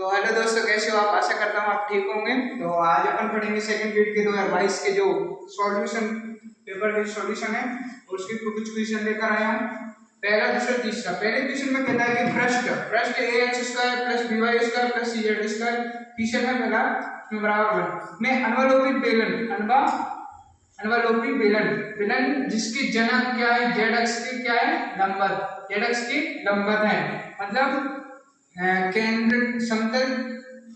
तो हेलो दोस्तों, कैसे हो आप? आशा करता हूँ आप ठीक होंगे। तो आज अपन पढ़ेंगे सेकंड पीरियड के 2022 के जो सॉल्यूशन पेपर के सॉल्यूशन है उसके कुछ क्वेश्चन लेकर आया हूँ। पहला, दूसरा, तीसरा। पहले क्वेश्चन में कहता है कि पृष्ठ ax² + by² + cz²। क्वेश्चन है पहला बराबर में अनवलोपी बेलन जिसके जनक क्या है, जेड अक्ष के क्या है, लंबवत, जेड अक्ष के लंबवत है। मतलब केंद्र समतल,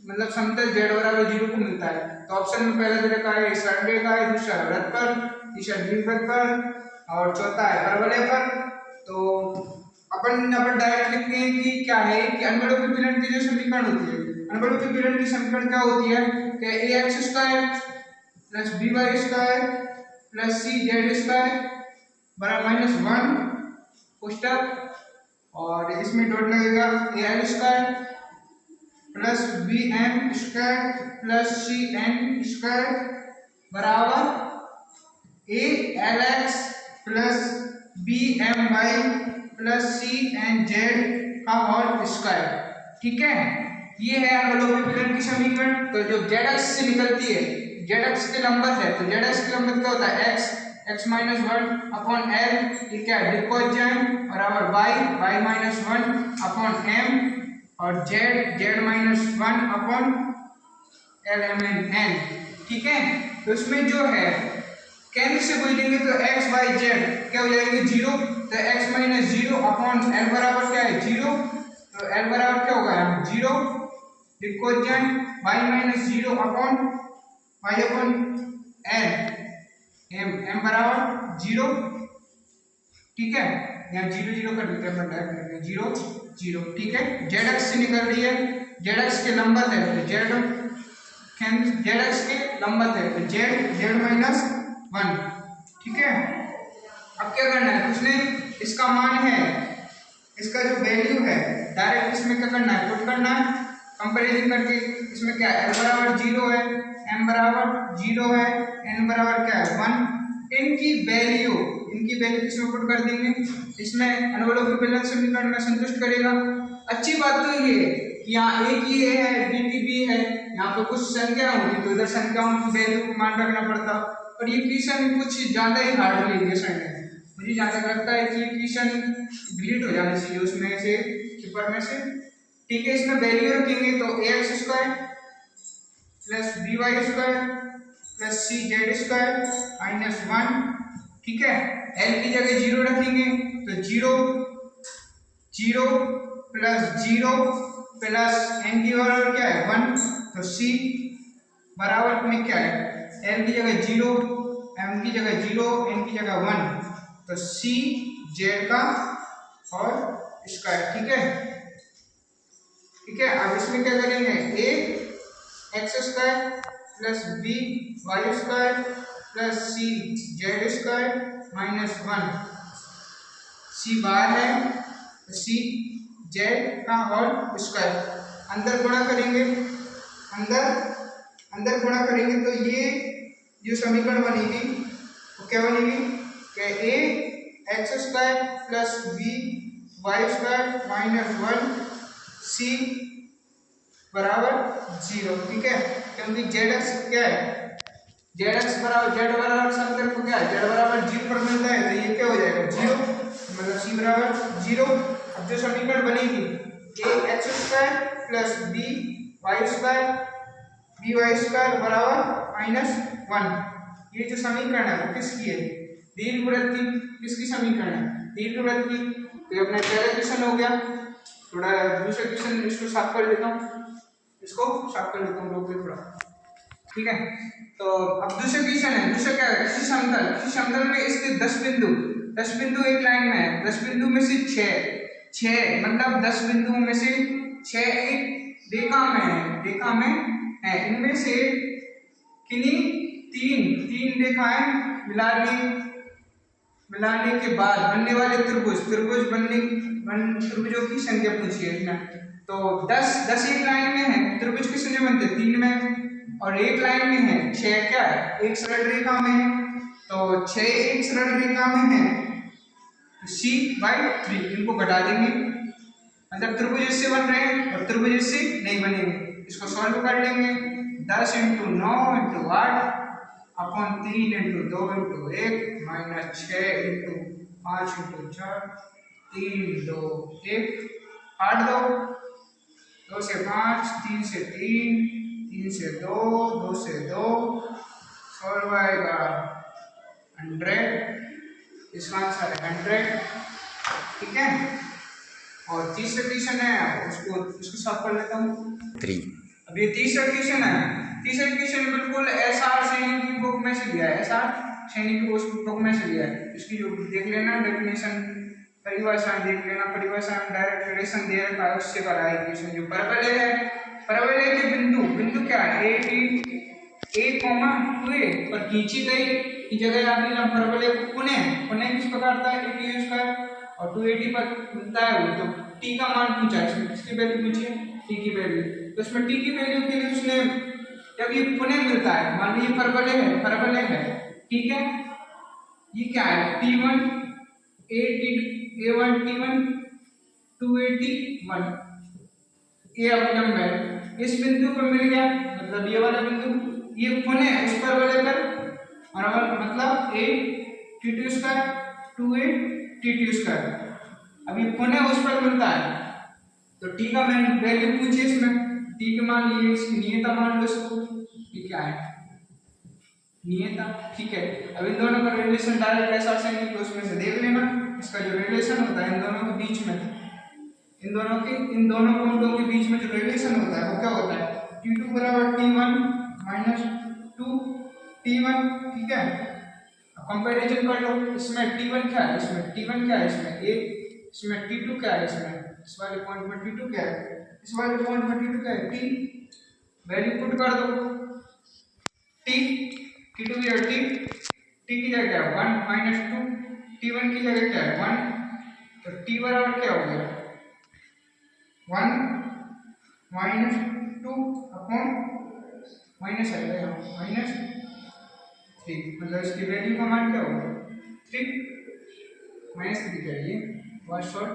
मतलब समतल z बराबर 0 को मिलता है। तो ऑप्शन में पहला दे रखा है सरल रेखा है, दूसरा वृत्त पर, तीसरा दीर्घवृत्त पर और चौथा है परवलय पर। तो अपन डायरेक्ट लिखते हैं कि क्या है कि अनवलोपी बेलन की जो समीकरण होती है, अनवलोपी बेलन की समीकरण क्या होती है कि ax² + by² + cz² बराबर -1 पुस्तक, और इसमें डॉट लगेगा al² + bm² + cn² बराबर alx + bmy + cnz का होल स्क्वायर। ठीक है, ये है अवलोकन बेलन की समीकरण। तो जो z अक्ष से निकलती है, z अक्ष के लंबवत है, तो z अक्ष के लंबवत क्या होता है x -1/l, ये क्या है डिकोजाइन, बराबर y -1/m और z -1/lmn। ठीक है, तो इसमें जो है केंद्र से गुजरेंगे तो x y z क्या हो जाएंगे 0, तो x - 0/l बराबर क्या है 0, तो l बराबर क्या होगा 0 डिकोजाइन y - 0/y/l m बराबर 0। ठीक है, यहाँ 0 0 कर देते हैं, अपन डायरेक्ट करते हैं 0 0। ठीक है, z अक्ष से निकल रही है, z अक्ष के लंबवत है, तो z अक्ष के लंबवत है, तो z -1। ठीक है, अब क्या करना है, उसने इसका मान है, इसका जो वैल्यू है डायरेक्ट इसमें क्या करना है, पुट करना है कंपैरिजन करके। इसमें क्या है, l बराबर 0 है, m बराबर 0 है, n बराबर क्या है 1। इनकी वैल्यू किसमें पुट कर देंगे, इसमें अनवलोकन बेलन समीकरण में संतुष्ट करेगा। अच्छी बात तो ये है कि यहाँ एक ही a है, b है, यहाँ पे कुछ संख्या होगी तो इधर संख्याओं की वैल्यू को मान रखना पड़ता। और ये क्वेश्चन कुछ ज्यादा ही हार्ड ले लिया सर ने, मुझे जहाँ तक लगता है कि ये क्वेश्चन डिलीट हो जाना चाहिए उसमें से, पेपर में से। ठीक है, इसमें वैल्यू रखेंगे तो ax² + by² + cz² -1। ठीक है, l की जगह 0 रखेंगे तो 0 0 + 0 + n की बराबर क्या है 1, तो c बराबर में क्या है, l की जगह 0, m की जगह 0, n की जगह 1, तो c z का और स्क्वायर। ठीक है, ठीक है, अब इसमें क्या करेंगे ax² + by² + cz² -1, c बार है तो c z का होल स्क्वायर। अंदर गुणा करेंगे, अंदर गुणा करेंगे तो ये जो समीकरण बनेगी वो क्या बनेगी कि ax² + by² -1 c बराबर 0। ठीक है, क्योंकि z अक्ष क्या है, z अक्ष बराबर z बराबर समीकरण को क्या है, z बराबर 0 पर मिलता है, तो ये क्या हो जाएगा 0, मतलब c बराबर 0। अब जो समीकरण बनेगी ax² + by² बराबर -1, ये जो समीकरण है वो किसकी है, दीर्घवृत्त की। किसकी समीकरण है, दीर्घवृत्त की। तो अपना पहला क्वेश्चन हो गया। थोड़ा दूसरा क्वेश्चन इसको साफ कर लेता हूँ, रोक दे थोड़ा। ठीक है, तो अब दूसरा क्वेश्चन है, दूसरा क्या है, किसी समतल में इसके 10 बिंदु एक लाइन में है, 10 बिंदु में से 6 मतलब 10 बिंदुओं में से 6 एक रेखा में है। इनमें से किन्हीं तीन रेखाएं मिलाने के बाद बनने वाले त्रिभुजों की संख्या पूछी है इसमें। तो 10 एक लाइन में है, त्रिभुज किस में बनते हैं 3 में, और एक लाइन में है 6 क्या है, एक सरल रेखा में है, तो 6 एक सरल रेखा में है, तो c/3 इनको घटा देंगे। मतलब त्रिभुज इससे बन रहे हैं और त्रिभुज इससे नहीं बनेंगे। इसको सॉल्व कर लेंगे। 10 × 9 × 8 अपॉन 3 × 2 × 1 माइनस 6 × 5 × 4 3 2 1 काट दो। 2 से 5 3 से 3 3 से 2 2 से 2 सॉल्व आएगा 100। इसका आंसर है 100। ठीक है। और तीसरा क्वेश्चन है उसको सॉल्व कर लेता हूँ। 3 अब ये तीसरा क्वेश्चन है। तीसरा क्वेश्चन बिल्कुल एसआर सैनी की बुक में से लिया है। एसआर सैनी की बुक में से लिया है। इसकी जो देख लेना डेफिनेशन, परिभाषा देख लेना, परिभाषा में डायरेक्ट रिलेशन दे रखा है उससे करा है क्वेश्चन। जो परवलय है, परवलय के बिंदु क्या है, ए कॉमा 2a पर खींची गई की जगह आपने हम परवलय को पुनः किस प्रकार था, a स्क्वायर और 280 पर मिलता है वो, तो t का मान पूछा है। इसमें किसकी वैल्यू पूछी है, t की वैल्यू। तो इसमें t की वैल्यू के लिए उसने जब ये पुनः मिलता है, मान लीजिए परवलय है, ठीक है। ये क्या है, t1 a1 t1 281 ये अवयव है। इस बिंदु पर मिल गया, मतलब ये वाला बिंदु, ये पुनः उस परवलय पर और मतलब a t2 square 2a t2 square. अब ये पुनः उस पर मिलता है तो t का मान वैल्यू पूछिए। इसमें t के मान लिए, इसकी नियता मान लो इसको। ये क्या है, नियता। ठीक है। अब इन दोनों का रिलेशन डायरेक्ट ऐसा से नहीं, तो उसमें से देख लेना इसका जो रिलेशन होता है इन दोनों के बीच में, इन दोनों पॉइंटों के बीच में जो रिलेशन होता है वो क्या होता है, t2 बराबर t1 माइनस 2 t1। ठीक है। अब कंपैरिजन कर लो। इसमें t1 क्या है, इसमें t1 क्या है, इसमें a, इसमें t2 क्या है, इसमें इस वाले पॉइंट में t2 क्या है, इस वाले पॉइंट में t2 क्या है, t। वैल्यू पुट कर दो। t t2 की जगह t की जगह क्या है 1 माइनस 2, t1 की जगह क्या है 1, तो t बराबर क्या हो गया 1 माइनस 2 अपॉन माइनस है माइनस 3, मतलब इसकी वैल्यू का मान क्या होगा 3 माइनस 3 करिए। बहुत शॉर्ट,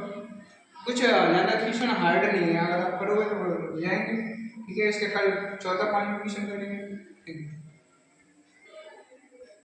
कुछ ज़्यादा क्वेश्चन हार्ड नहीं है, अगर आप पढ़ोगे तो जाएंगे। ठीक है। इसके कल 14 क्वेश्चन करेंगे। ठीक है।